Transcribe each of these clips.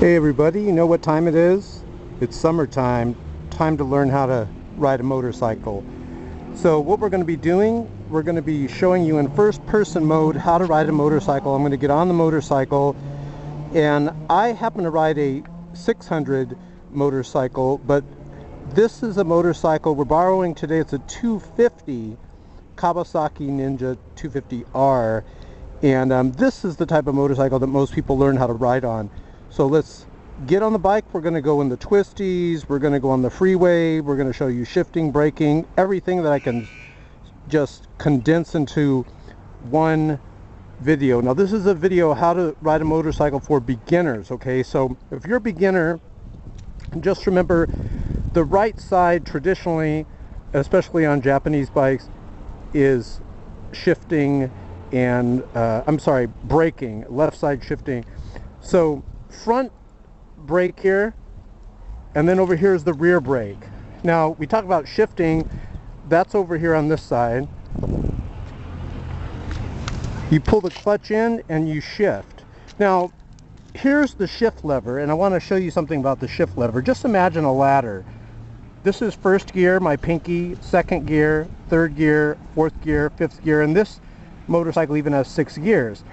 Hey everybody, you know what time it is? It's summertime, time to learn how to ride a motorcycle. So what we're going to be doing, we're going to be showing you in first person mode how to ride a motorcycle. I'm going to get on the motorcycle, and I happen to ride a 600 motorcycle, but this is a motorcycle we're borrowing today. It's a 250 Kawasaki Ninja 250R, and this is the type of motorcycle that most people learn how to ride on. So let's get on the bike. We're going to go in the twisties, we're going to go on the freeway, we're going to show you shifting, braking, everything that I can just condense into one video. Now this is a video how to ride a motorcycle for beginners, okay? So if you're a beginner, just remember the right side traditionally, especially on Japanese bikes, is shifting and braking, left side shifting. So front brake here, and then over here is the rear brake. Now we talk about shifting, that's over here on this side. You pull the clutch in and you shift. Now here's the shift lever, and I want to show you something about the shift lever. Just imagine a ladder. This is first gear, my pinky, second gear, third gear, fourth gear, fifth gear, and this motorcycle even has 6 gears.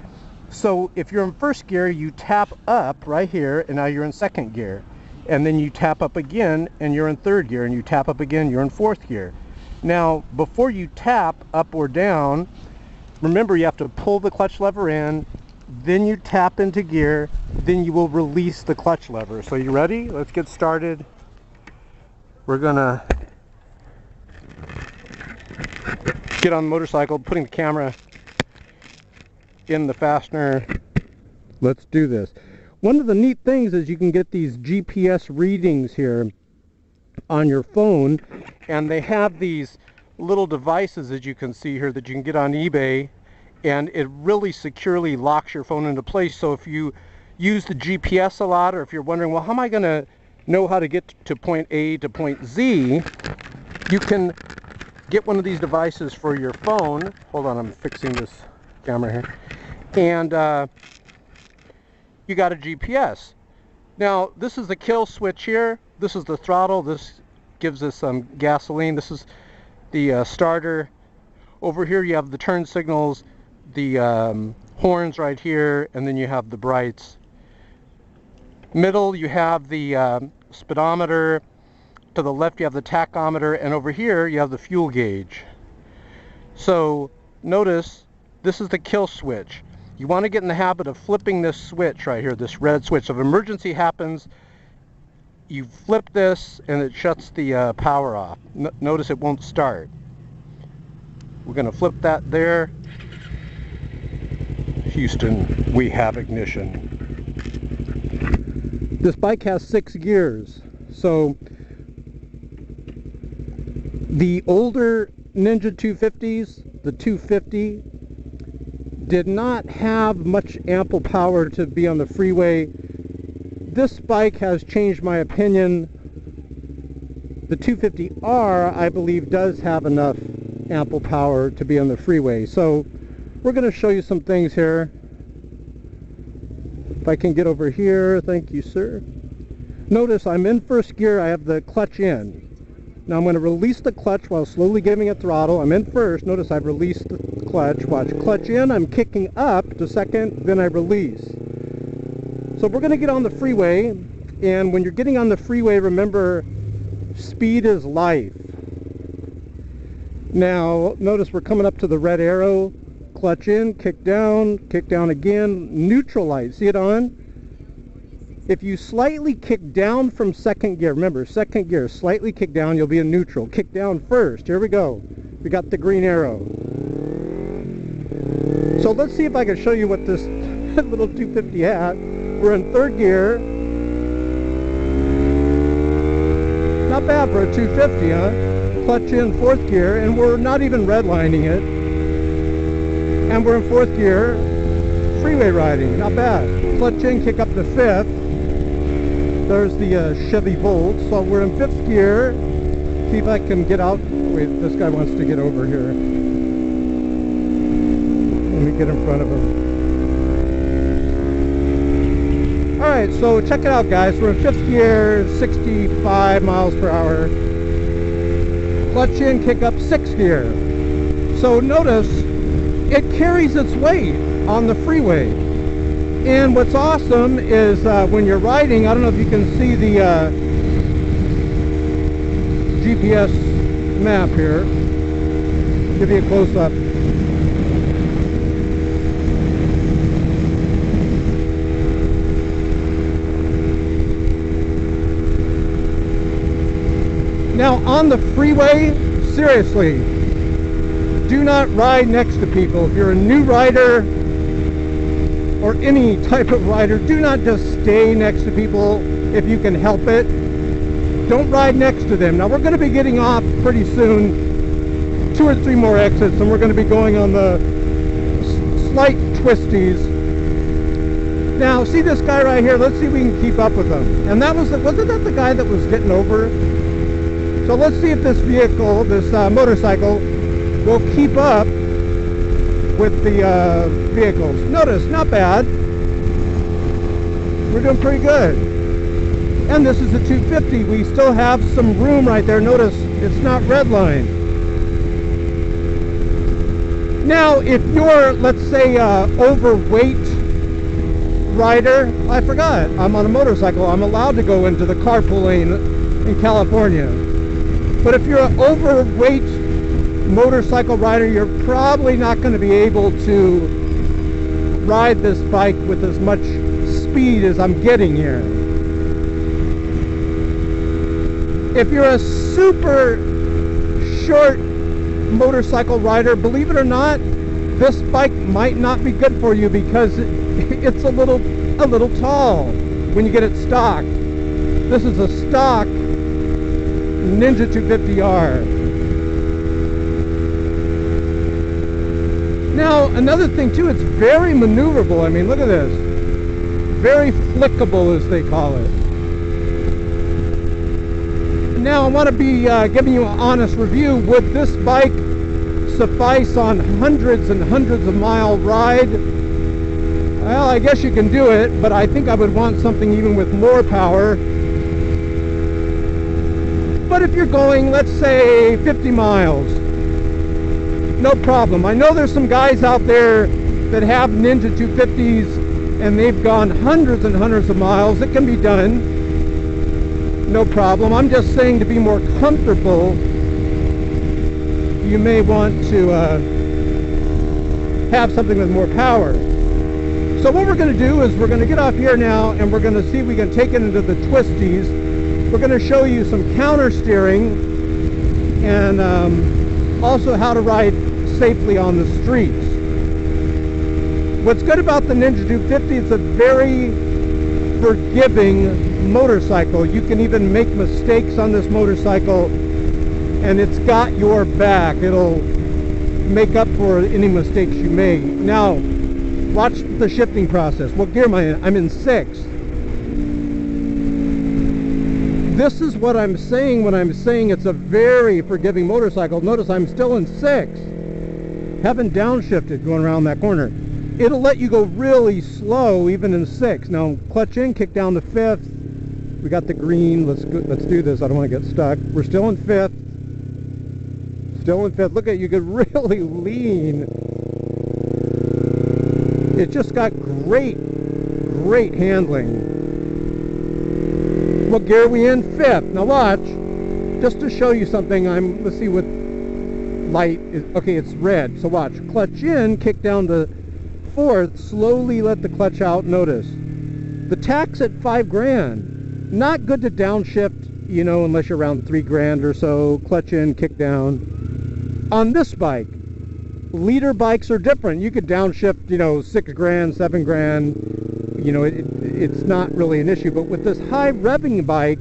So if you're in first gear, you tap up right here, and now you're in second gear. And then you tap up again, and you're in third gear, and you tap up again, you're in fourth gear. Now, before you tap up or down, remember you have to pull the clutch lever in, then you tap into gear, then you will release the clutch lever. So you ready? Let's get started. We're gonna get on the motorcycle, putting the camera in the fastener. Let's do this. One of the neat things is you can get these GPS readings here on your phone, and they have these little devices, as you can see here, that you can get on eBay, and it really securely locks your phone into place. So if you use the GPS a lot, or if you're wondering, well, how am I going to know how to get to point A to point Z, you can get one of these devices for your phone. Hold on, I'm fixing this camera here. And you got a GPS. Now this is the kill switch here, this is the throttle, this gives us some gasoline, this is the starter. Over here you have the turn signals, the horns right here, and then you have the brights. Middle you have the speedometer, to the left you have the tachometer, and over here you have the fuel gauge. So notice this is the kill switch. You want to get in the habit of flipping this switch right here, this red switch. So if an emergency happens, you flip this and it shuts the power off. Notice it won't start. We're going to flip that there. Houston, we have ignition. This bike has 6 gears. So the older Ninja 250s, the 250, did not have much ample power to be on the freeway. This bike has changed my opinion. The 250R, I believe, does have enough ample power to be on the freeway. So we're going to show you some things here. If I can get over here, thank you, sir. Notice I'm in first gear, I have the clutch in. Now I'm going to release the clutch while slowly giving it throttle. I'm in first. Notice I've released the clutch. Watch. Clutch in. I'm kicking up to second. Then I release. So we're going to get on the freeway. And when you're getting on the freeway, remember, speed is life. Now notice we're coming up to the red arrow. Clutch in. Kick down again. Neutral light. See it on? If you slightly kick down from second gear, remember, second gear, slightly kick down, you'll be in neutral. Kick down first. Here we go. We got the green arrow. So let's see if I can show you what this little 250 had. We're in third gear. Not bad for a 250, huh? Clutch in fourth gear, and we're not even redlining it. And we're in fourth gear, freeway riding. Not bad. Clutch in, kick up to fifth. There's the Chevy Volt. So we're in fifth gear. See if I can get out. Wait, this guy wants to get over here. Let me get in front of him. Alright, so check it out, guys. We're in 5th gear, 65 miles per hour. Clutch in, kick up, 6th gear. So notice, it carries its weight on the freeway. And what's awesome is when you're riding, I don't know if you can see the GPS map here. Give you a close-up. Now on the freeway, seriously, do not ride next to people. If you're a new rider or any type of rider, do not just stay next to people if you can help it. Don't ride next to them. Now we're going to be getting off pretty soon, 2 or 3 more exits, and we're going to be going on the slight twisties. Now see this guy right here, let's see if we can keep up with him. And that was, wasn't that the guy that was getting over? So let's see if this vehicle, this motorcycle, will keep up with the vehicles. Notice, not bad. We're doing pretty good. And this is a 250. We still have some room right there. Notice, it's not redlined. Now, if you're, let's say, overweight rider, I forgot, I'm on a motorcycle. I'm allowed to go into the carpool lane in California. But if you're an overweight motorcycle rider, you're probably not going to be able to ride this bike with as much speed as I'm getting here. If you're a super short motorcycle rider, believe it or not, this bike might not be good for you because it's a little tall when you get it stock. This is a stock Ninja 250R. Now, another thing too, it's very maneuverable. I mean, look at this. Very flickable, as they call it. Now, I want to be giving you an honest review. Would this bike suffice on hundreds and hundreds of mile ride? Well, I guess you can do it, but I think I would want something even with more power. But if you're going, let's say, 50 miles, no problem. I know there's some guys out there that have Ninja 250s and they've gone hundreds and hundreds of miles. It can be done. No problem. I'm just saying, to be more comfortable, you may want to have something with more power. So what we're going to do is we're going to get off here now and we're going to see if we can take it into the twisties. We're going to show you some counter steering and also how to ride safely on the streets. What's good about the Ninja 250, it's a very forgiving motorcycle. You can even make mistakes on this motorcycle and it's got your back. It'll make up for any mistakes you make. Now, watch the shifting process. What gear am I in? I'm in 6th. This is what I'm saying when I'm saying it's a very forgiving motorcycle. Notice I'm still in 6th. Haven't downshifted going around that corner. It'll let you go really slow even in 6th. Now clutch in, kick down to 5th. We got the green. Let's do this. I don't want to get stuck. We're still in 5th. Still in 5th. Look at, you could really lean. It just got great handling. What gear are we in? 5th. Now watch, just to show you something. Let's see what light is. Okay, it's red. So watch. Clutch in, kick down to 4th. Slowly let the clutch out. Notice the tax at $5,000. Not good to downshift, you know, unless you're around $3,000 or so. Clutch in, kick down. On this bike, leader bikes are different. You could downshift, you know, $6,000, $7,000. You know, it's not really an issue. But with this high revving bike,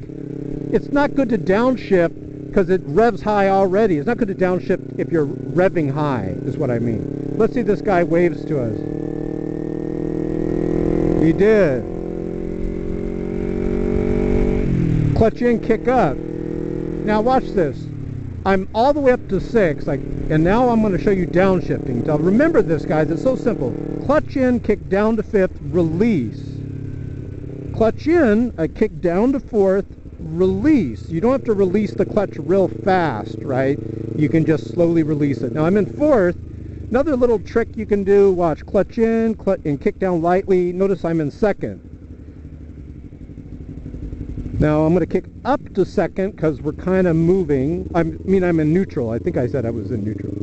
it's not good to downshift because it revs high already. It's not good to downshift if you're revving high, is what I mean. Let's see, this guy waves to us. He did. Clutch in, kick up. Now watch this. I'm all the way up to 6, and now I'm going to show you downshifting. Now remember this, guys, it's so simple. Clutch in, kick down to 5th, release. clutch in, I kick down to fourth, release. You don't have to release the clutch real fast, right? You can just slowly release it. Now I'm in fourth. Another little trick you can do, watch, clutch in, and kick down lightly. Notice I'm in second. Now I'm going to kick up to second because we're kind of moving. I'm in neutral. I think I said I was in neutral.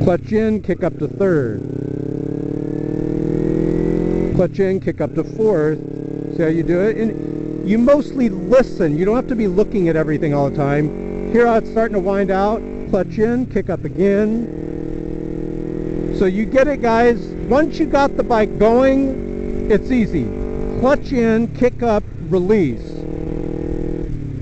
Clutch in, kick up to third. Clutch in, kick up to fourth. See how you do it? And you mostly listen. You don't have to be looking at everything all the time. Here it's starting to wind out. Clutch in, kick up again. So you get it, guys. Once you got the bike going, it's easy. Clutch in, kick up, release.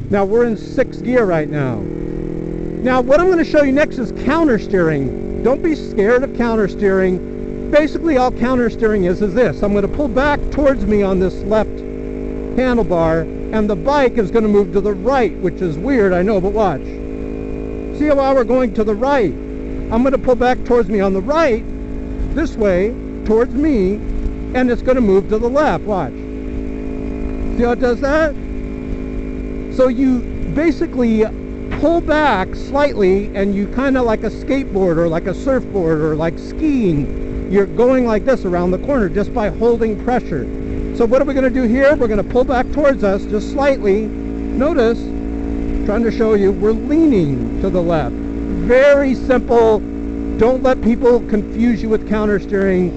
Now we're in 6th gear right now. Now what I'm going to show you next is counter steering. Don't be scared of counter steering. Basically all counter steering is this. I'm going to pull back towards me on this left handlebar, and the bike is going to move to the right, which is weird, I know, but watch. See how we're going to the right? I'm going to pull back towards me on the right, this way, towards me, and it's going to move to the left. Watch. See how it does that? So you basically pull back slightly, and you kind of like a skateboard or like a surfboard or like skiing. You're going like this around the corner just by holding pressure. So what are we going to do here? We're going to pull back towards us just slightly. Notice, trying to show you, we're leaning to the left. Very simple. Don't let people confuse you with counter steering.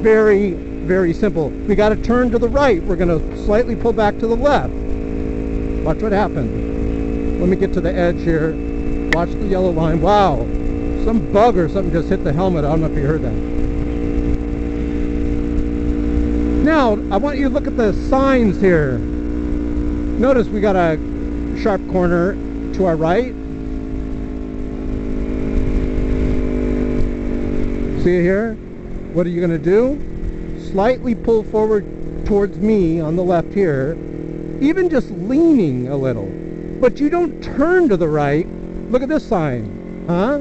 Very, very simple. We got to turn to the right. We're going to slightly pull back to the left. Watch what happens. Let me get to the edge here. Watch the yellow line. Wow. Some bug or something just hit the helmet. I don't know if you heard that. Now, I want you to look at the signs here. Notice we got a sharp corner to our right. See it here? What are you going to do? Slightly pull forward towards me on the left here. Even just leaning a little. But you don't turn to the right. Look at this sign. Huh?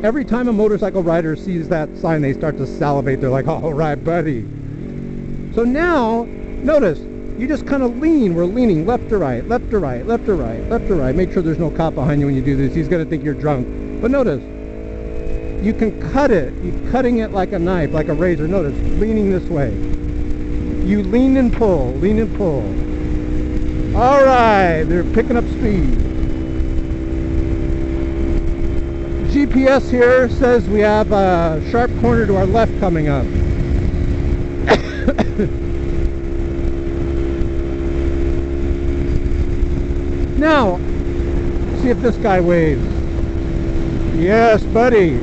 Every time a motorcycle rider sees that sign, they start to salivate. They're like, all right, buddy. So now, notice, you just kind of lean. We're leaning left to right, left to right, left to right, left to right. Make sure there's no cop behind you when you do this. He's going to think you're drunk. But notice, you can cut it. You're cutting it like a knife, like a razor. Notice, leaning this way. You lean and pull, lean and pull. All right, they're picking up speed. GPS here says we have a sharp corner to our left coming up. Now, see if this guy waves. Yes, buddy.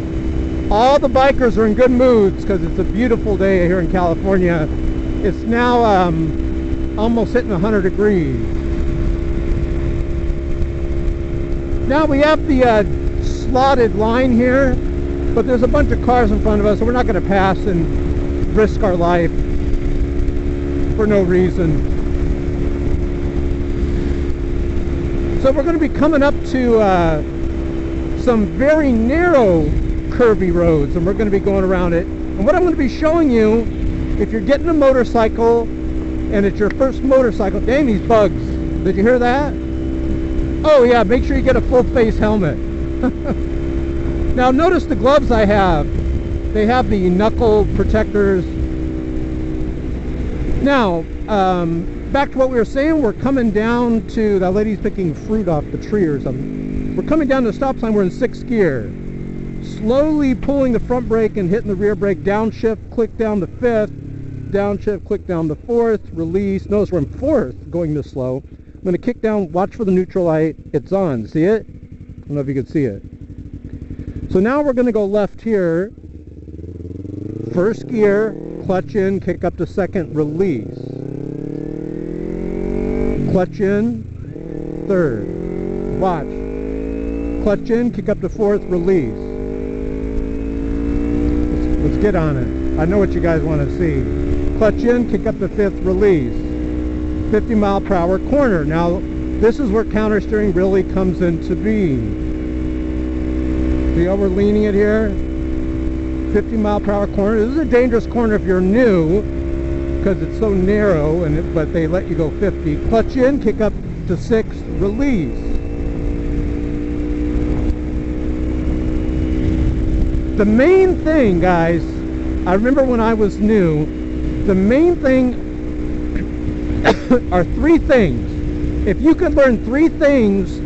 All the bikers are in good moods because it's a beautiful day here in California. It's now almost hitting 100 degrees. Now we have the slotted line here, but there's a bunch of cars in front of us, so we're not going to pass and risk our life for no reason. So we're going to be coming up to some very narrow curvy roads, and we're going to be going around it. And what I'm going to be showing you, if you're getting a motorcycle and it's your first motorcycle, dang, these bugs, did you hear that? Oh yeah, make sure you get a full face helmet. Now notice the gloves I have. They have the knuckle protectors. Now, back to what we were saying, we're coming down to, that lady's picking fruit off the tree or something. We're coming down to the stop sign, we're in 6th gear. Slowly pulling the front brake and hitting the rear brake, downshift, click down to 5th, downshift, click down to 4th, release. Notice we're in 4th, going this slow. I'm going to kick down, watch for the neutral light, it's on, see it? I don't know if you can see it. So now we're going to go left here, 1st gear, clutch in, kick up to 2nd, release. Clutch in, 3rd, watch. Clutch in, kick up to 4th, release. Let's get on it. I know what you guys want to see. Clutch in, kick up to 5th, release. 50 mile per hour corner. Now, this is where counter steering really comes into being. See how we're leaning it here? 50 mile per hour corner. This is a dangerous corner if you're new. because it's so narrow, but they let you go 50. Clutch in, kick up to 6, release. The main thing, guys, I remember when I was new, the main thing are 3 things. If you could learn 3 things,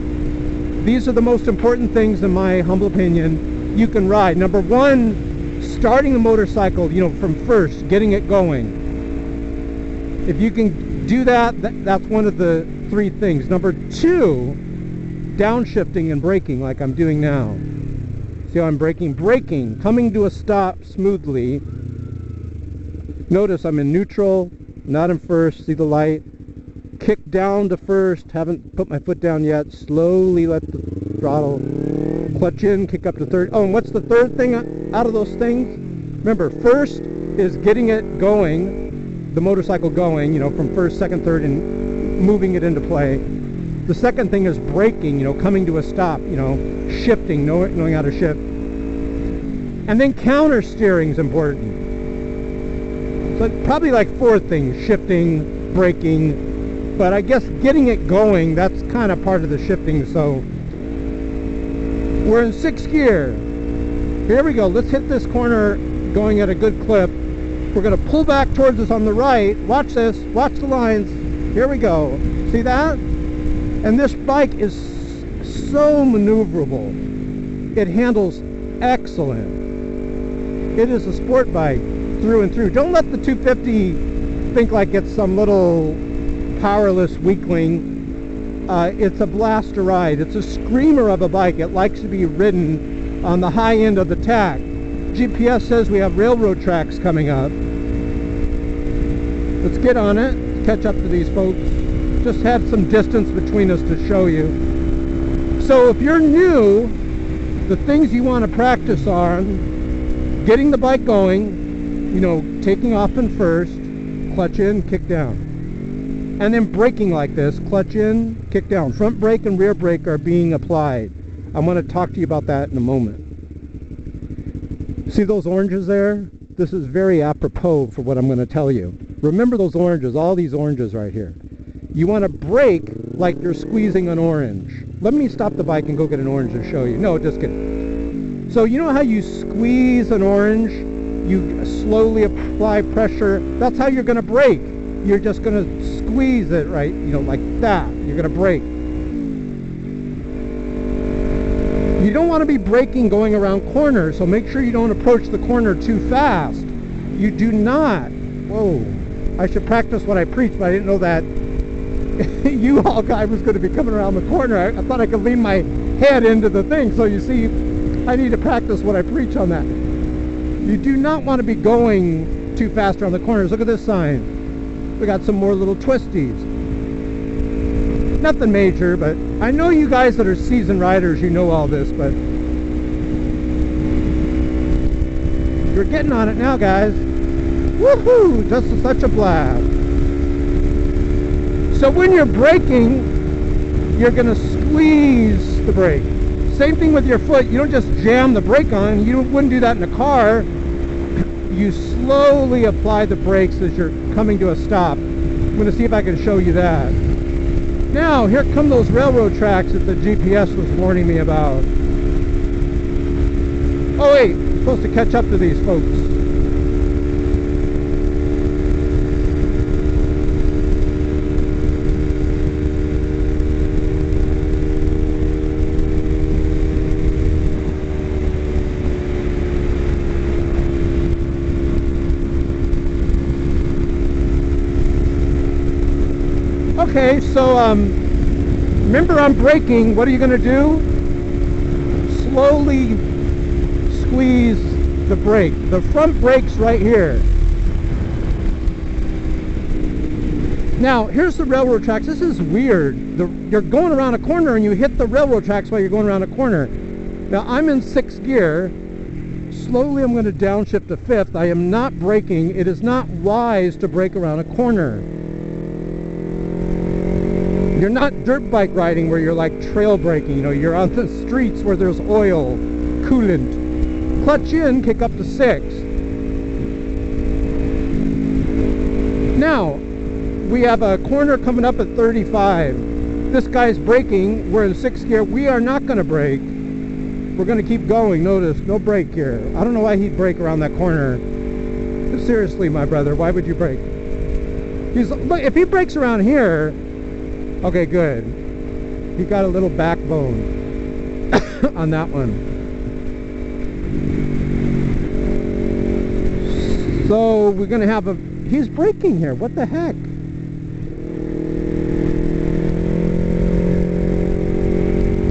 these are the most important things in my humble opinion, you can ride. Number 1, starting the motorcycle, from first, getting it going. If you can do that, that's one of the 3 things. Number 2, downshifting and braking like I'm doing now. See how I'm braking? Braking, coming to a stop smoothly. Notice I'm in neutral, not in first, see the light. Kick down to first, haven't put my foot down yet. Slowly let the throttle. Clutch in, kick up to third. Oh, and what's the third thing out of those things? Remember, first is getting it going, the motorcycle going, from first, second, third, and moving it into play. The second thing is braking, coming to a stop, shifting, knowing how to shift. And then counter steering is important. So probably like 4 things: shifting, braking, but I guess getting it going, that's kind of part of the shifting. So we're in 6th gear. Here we go. Let's hit this corner going at a good clip. We're going to pull back towards us on the right. Watch this. Watch the lines. Here we go. See that? And this bike is so maneuverable. It handles excellent. It is a sport bike through and through. Don't let the 250 think like it's some little powerless weakling. It's a blast to ride. It's a screamer of a bike. It likes to be ridden on the high end of the tack. GPS says we have railroad tracks coming up. Let's get on it, catch up to these folks. Just had some distance between us to show you. So if you're new, the things you want to practice on: getting the bike going, taking off in first, clutch in, kick down. And then braking like this: clutch in, kick down. Front brake and rear brake are being applied. I want to talk to you about that in a moment. See those oranges there? This is very apropos for what I'm going to tell you. Remember those oranges, all these oranges right here. You want to brake like you're squeezing an orange. Let me stop the bike and go get an orange and show you. No, just kidding. So you know how you squeeze an orange? You slowly apply pressure. That's how you're going to brake. You're just going to squeeze it, right? Like that. You're going to brake. You don't want to be braking going around corners, so make sure you don't approach the corner too fast. You do not. Whoa. I should practice what I preach, but I didn't know that U-Haul guy was going to be coming around the corner. I thought I could lean my head into the thing. So you see, I need to practice what I preach on that. You do not want to be going too fast around the corners. Look at this sign. We got some more little twisties. Nothing major, but I know you guys that are seasoned riders, you know all this, but you're getting on it now, guys. Woohoo! Just such a blast. So when you're braking, you're going to squeeze the brake. Same thing with your foot. You don't just jam the brake on. You wouldn't do that in a car. You slowly apply the brakes as you're coming to a stop. I'm going to see if I can show you that. Now, here come those railroad tracks that the GPS was warning me about. Oh wait, I'm supposed to catch up to these folks. Okay, so remember I'm braking. What are you going to do? Slowly squeeze the brake. The front brake's right here. Now, here's the railroad tracks. This is weird. You're going around a corner and you hit the railroad tracks while you're going around a corner. Now, I'm in 6th gear. Slowly I'm going to downshift to 5th. I am not braking. It is not wise to brake around a corner. You're not dirt bike riding where you're like trail braking, you're on the streets where there's oil, coolant. Clutch in, kick up to 6. Now, we have a corner coming up at 35. This guy's braking. We're in 6th gear. We are not going to brake. We're going to keep going. Notice, no brake here. I don't know why he'd brake around that corner. Seriously, my brother, why would you brake? Look, if he brakes around here, okay, good. He got a little backbone on that one. So we're going to have he's braking here. What the heck?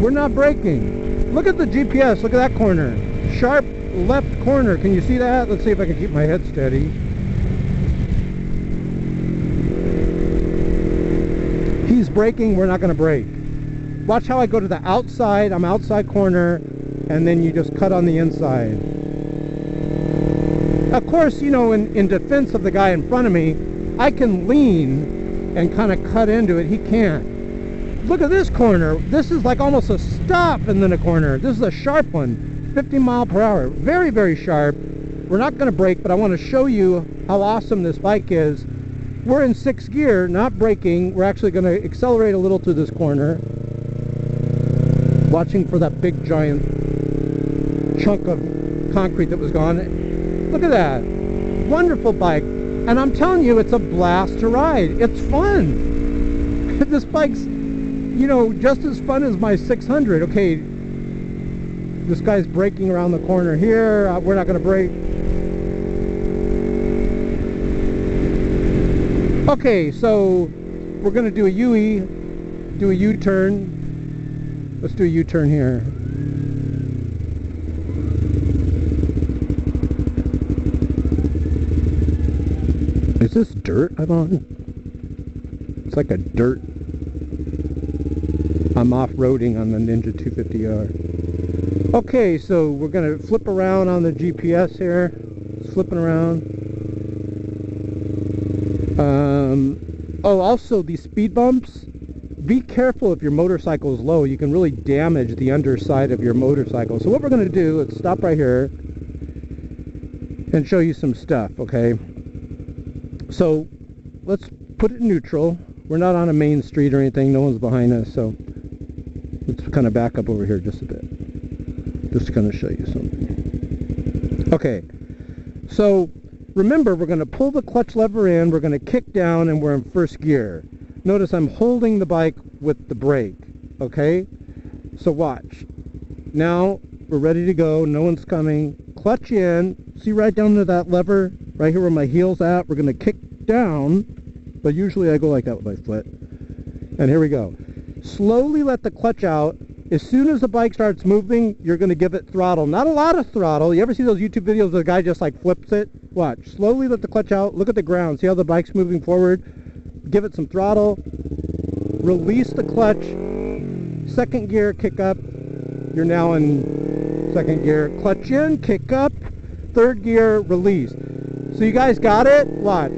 We're not braking. Look at the GPS. Look at that corner. Sharp left corner. Can you see that? Let's see if I can keep my head steady. He's braking. We're not going to brake. Watch how I go to the outside. I'm outside corner, and then you just cut on the inside. Of course, you know, in defense of the guy in front of me, I can lean and kind of cut into it. He can't. Look at this corner. This is like almost a stop and then a corner. This is a sharp one. 50 miles per hour. Very, very sharp. We're not going to brake, but I want to show you how awesome this bike is. We're in 6th gear, not braking. We're actually going to accelerate a little to this corner. Watching for that big giant chunk of concrete that was gone. Look at that. Wonderful bike. And I'm telling you, it's a blast to ride. It's fun. This bike's, you know, just as fun as my 600. Okay, this guy's braking around the corner here. We're not going to brake. Okay, so we're going to do a U-E, do a U-turn. Let's do a U-turn here. Is this dirt I'm on? It's like a dirt. I'm off-roading on the Ninja 250R. Okay, so we're going to flip around on the GPS here. It's flipping around. Oh, also these speed bumps. Be careful if your motorcycle is low. You can really damage the underside of your motorcycle. So what we're going to do, let's stop right here and show you some stuff, okay? So let's put it in neutral. We're not on a main street or anything. No one's behind us, so let's kind of back up over here just a bit. Just to kind of show you something. Okay, so remember, we're going to pull the clutch lever in, we're going to kick down, and we're in 1st gear. Notice I'm holding the bike with the brake, okay? So watch. Now we're ready to go. No one's coming. Clutch in. See right down to that lever? Right here where my heel's at. We're going to kick down, but usually I go like that with my foot. And here we go. Slowly let the clutch out. As soon as the bike starts moving, you're going to give it throttle. Not a lot of throttle. You ever see those YouTube videos where the guy just like flips it? Watch. Slowly let the clutch out. Look at the ground. See how the bike's moving forward? Give it some throttle. Release the clutch. 2nd gear, kick up. You're now in 2nd gear. Clutch in, kick up. 3rd gear, release. So you guys got it? Watch.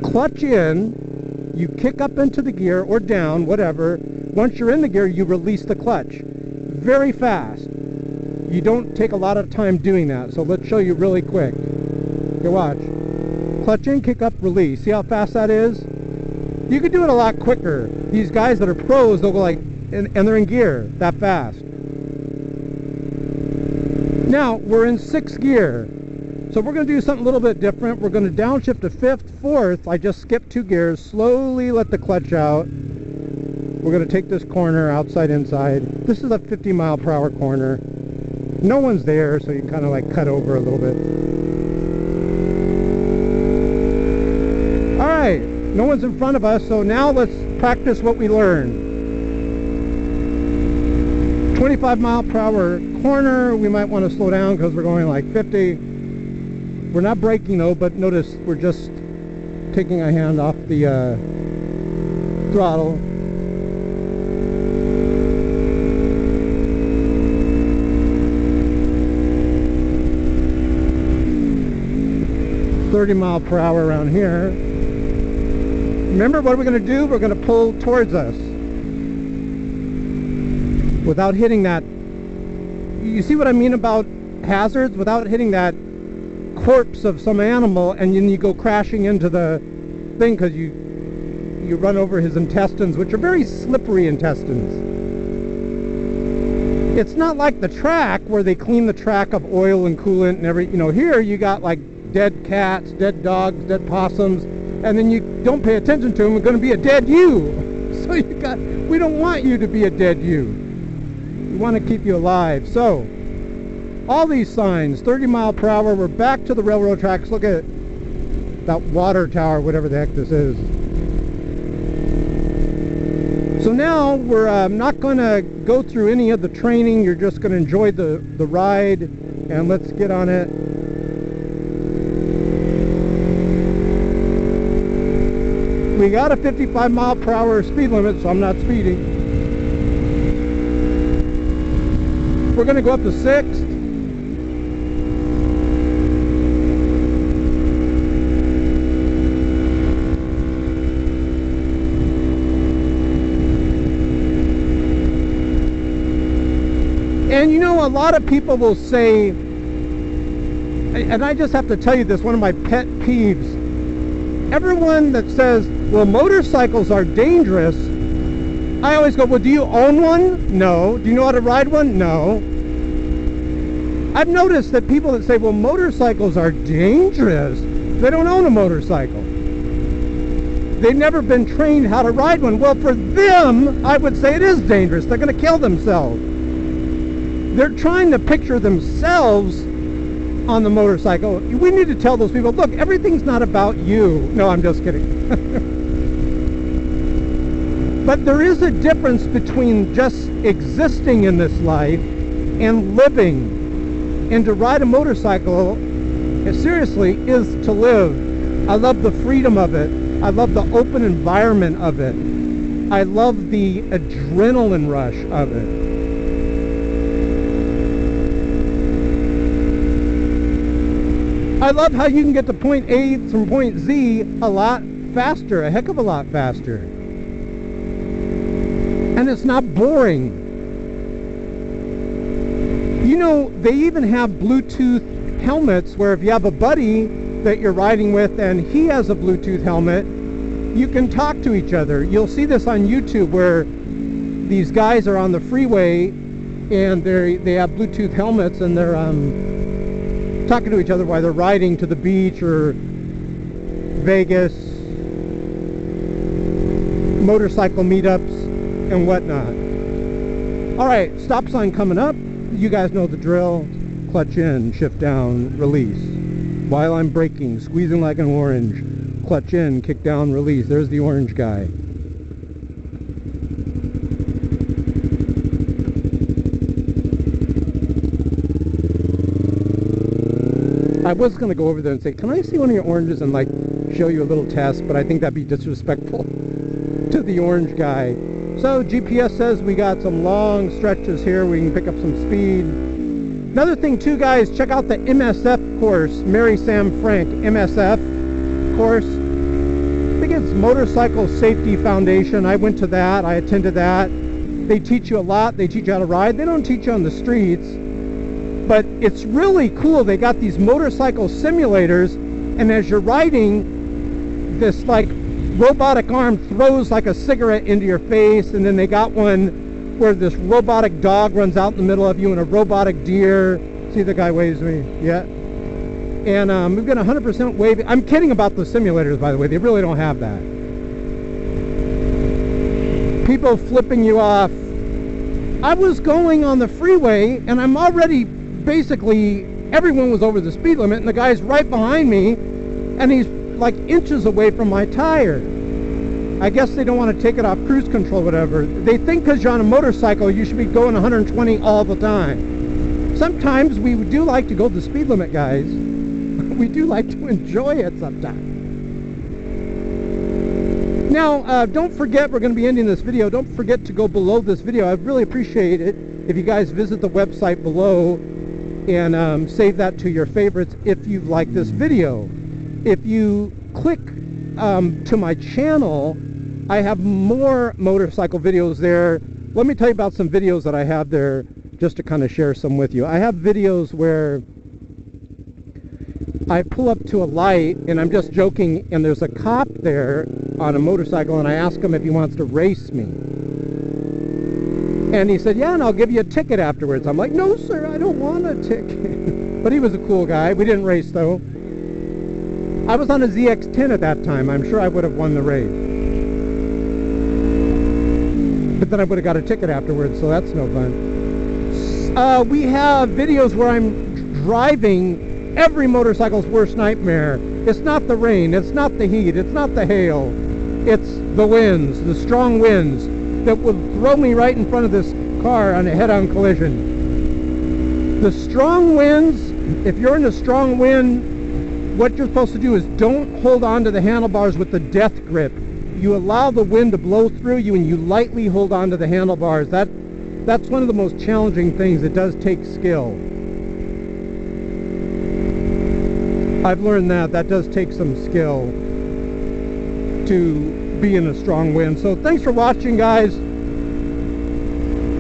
Clutch in. You kick up into the gear or down, whatever. Once you're in the gear, you release the clutch. Very fast. You don't take a lot of time doing that, so let's show you really quick. Okay, watch. Clutch in, kick up, release. See how fast that is? You could do it a lot quicker. These guys that are pros, they'll go like, and they're in gear that fast. Now, we're in 6th gear. So we're going to do something a little bit different. We're going to downshift to 5th, 4th. I just skipped 2 gears. Slowly let the clutch out. We're going to take this corner outside, inside. This is a 50 mile per hour corner. No one's there, so you can kind of like cut over a little bit. All right, no one's in front of us, so now let's practice what we learned. 25 mile per hour corner. We might want to slow down because we're going like 50. We're not braking though, but notice we're just taking our hand off the throttle. .30 mile per hour around here. Remember what we're going to do? We're going to pull towards us without hitting that. You see what I mean about hazards? Without hitting that corpse of some animal, and then you go crashing into the thing because you run over his intestines, which are very slippery intestines. It's not like the track where they clean the track of oil and coolant and every, you know, here you got like dead cats, dead dogs, dead possums, and then you don't pay attention to them, it's going to be a dead you. So we don't want you to be a dead you. We want to keep you alive. So, all these signs, 30 mile per hour, we're back to the railroad tracks. Look at that water tower, whatever the heck this is. So now we're not going to go through any of the training. You're just going to enjoy the ride, and let's get on it. We got a 55 mile per hour speed limit, so I'm not speeding. We're going to go up to 6th. And you know, a lot of people will say, and I just have to tell you this, one of my pet peeves, everyone that says, well, motorcycles are dangerous, I always go, well, do you own one? No. Do you know how to ride one? No. I've noticed that people that say, well, motorcycles are dangerous, they don't own a motorcycle. They've never been trained how to ride one. Well, for them, I would say it is dangerous. They're going to kill themselves. They're trying to picture themselves on the motorcycle. We need to tell those people, look, everything's not about you. No, I'm just kidding. But there is a difference between just existing in this life and living. And to ride a motorcycle, seriously, is to live. I love the freedom of it. I love the open environment of it. I love the adrenaline rush of it. I love how you can get to point A from point Z a lot faster, a heck of a lot faster. And it's not boring. You know, they even have Bluetooth helmets where if you have a buddy that you're riding with and he has a Bluetooth helmet, you can talk to each other. You'll see this on YouTube where these guys are on the freeway and they have Bluetooth helmets and they're talking to each other while they're riding to the beach or Vegas, motorcycle meetups and whatnot. Alright, stop sign coming up. You guys know the drill. Clutch in, shift down, release. While I'm braking, squeezing like an orange. Clutch in, kick down, release. There's the orange guy. I was going to go over there and say, can I see one of your oranges and like show you a little test, but I think that'd be disrespectful to the orange guy. So GPS says we got some long stretches here, we can pick up some speed. Another thing too, guys, check out the MSF course, Mary Sam Frank MSF course. I think it's Motorcycle Safety Foundation. I went to that, I attended that. They teach you a lot, they teach you how to ride. They don't teach you on the streets. But it's really cool. They got these motorcycle simulators, and as you're riding, this like robotic arm throws like a cigarette into your face, and then they got one where this robotic dog runs out in the middle of you and a robotic deer. See, the guy waves me. Yeah. And we've got 100% wave. I'm kidding about the simulators, by the way. They really don't have that. People flipping you off. I was going on the freeway, and I'm already basically, everyone was over the speed limit, and the guy's right behind me, and he's like inches away from my tire. I guess they don't want to take it off cruise control, whatever. They think because you're on a motorcycle, you should be going 120 all the time. Sometimes we do like to go the speed limit, guys. We do like to enjoy it sometimes. Now, don't forget, we're going to be ending this video. Don't forget to go below this video. I'd really appreciate it if you guys visit the website below and save that to your favorites if you like this video. If you click to my channel, I have more motorcycle videos there. Let me tell you about some videos that I have there just to kind of share some with you. I have videos where I pull up to a light, and I'm just joking, and there's a cop there on a motorcycle, and I ask him if he wants to race me. And he said, yeah, and I'll give you a ticket afterwards. I'm like, no, sir, I don't want a ticket. But he was a cool guy. We didn't race, though. I was on a ZX-10 at that time. I'm sure I would have won the race. But then I would have got a ticket afterwards, so that's no fun. We have videos where I'm driving every motorcycle's worst nightmare. It's not the rain, it's not the heat, it's not the hail. It's the winds, the strong winds that will throw me right in front of this car on a head-on collision. The strong winds, if you're in a strong wind, what you're supposed to do is don't hold on to the handlebars with the death grip. You allow the wind to blow through you and you lightly hold on to the handlebars. That's one of the most challenging things. It does take skill. I've learned that does take some skill to be in a strong wind. So thanks for watching, guys.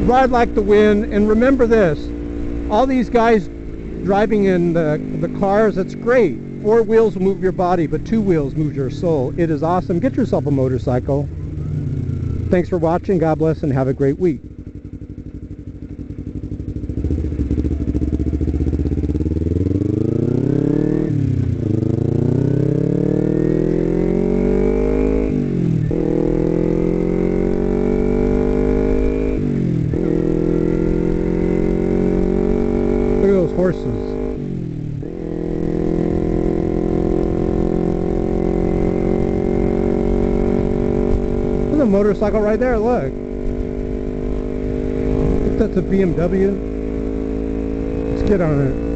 Ride like the wind, and remember this, all these guys driving in the cars, it's great. 4 wheels move your body, but 2 wheels move your soul. It is awesome. Get yourself a motorcycle. Thanks for watching. God bless, and have a great week. Horses. There's a motorcycle right there, look. I think that's a BMW. Let's get on it.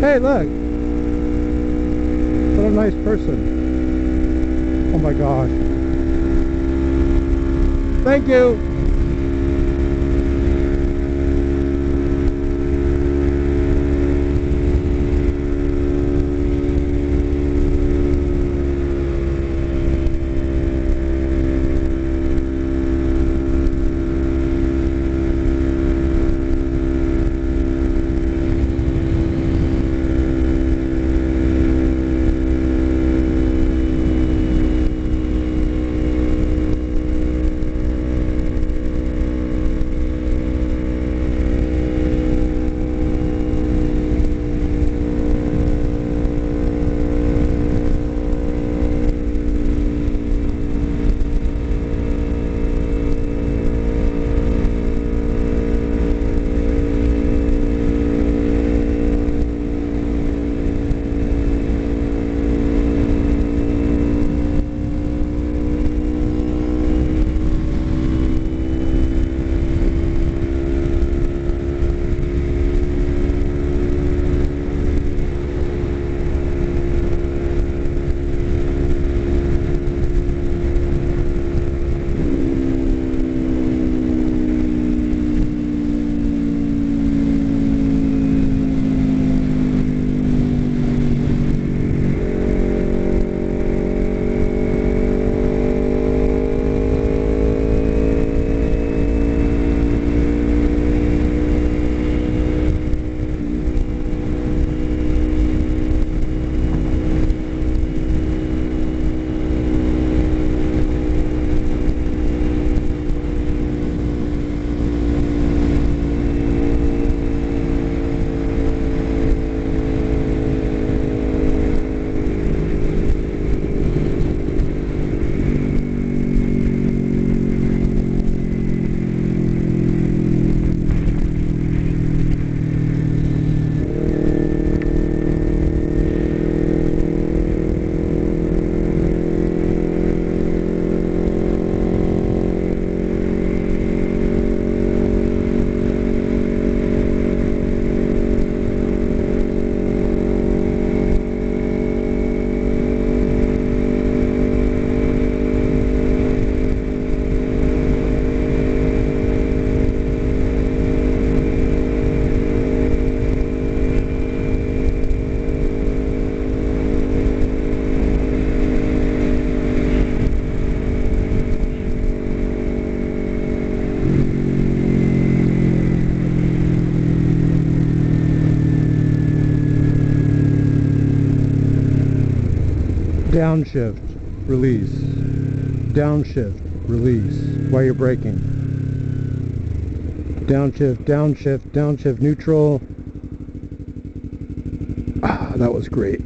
Hey, look. What a nice person. Oh my gosh. Thank you. Downshift, release. Downshift, release while you're braking. Downshift, downshift, downshift, neutral. Ah, that was great.